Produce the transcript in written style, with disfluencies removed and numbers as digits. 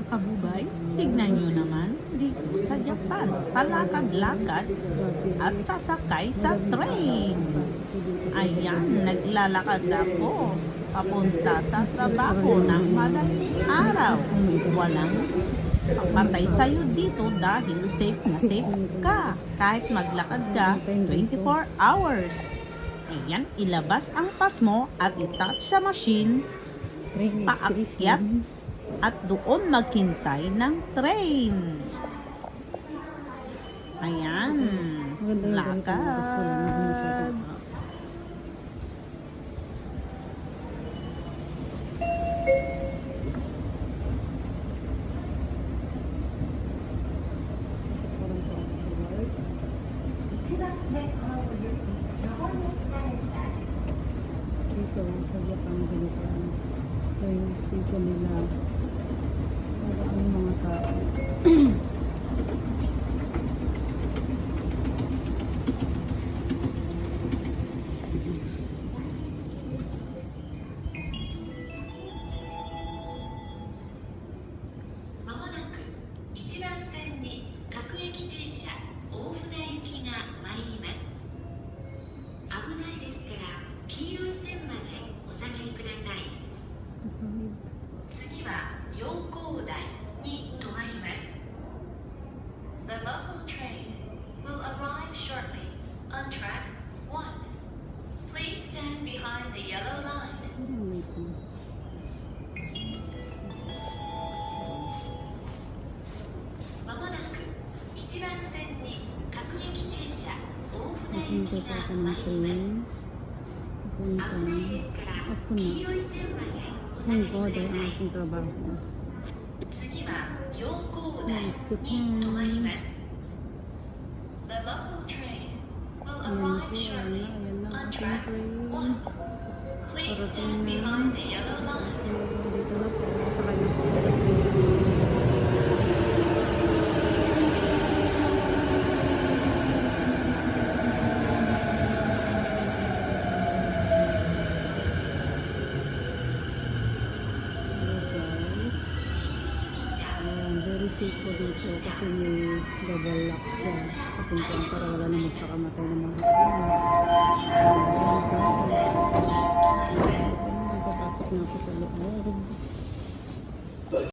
kabubay, tignan nyo naman dito sa Japan. Palakad-lakad at sasakay sa train. Ayan, naglalakad ako papunta sa trabaho ng madaling araw. Walang patay sa'yo dito dahil safe na safe ka. Kahit maglakad ka 24 hours. Ayan, ilabas ang pass mo at itouch sa machine, paakyat at doon maghintay ng train. Ayan, lakad. Dito sa Japan, ganito ang train station nila para ang mga tao. The local train will arrive shortly on track 1. Please stand behind the yellow line. Napunta pa ako ng train. Napunta. Ako na. Thank God ay ang aking trabaho. The local train will Ayan arrive po, shortly ayan na on ang ating track train. 1. Please stand behind the yellow line. Dito na po, sakay na po sa train. Very safe po dito kasi may double lock siya. Kapuntan para wala na magpakamatay ng mga tao. Ayan guys. Papasok na ako sa loob.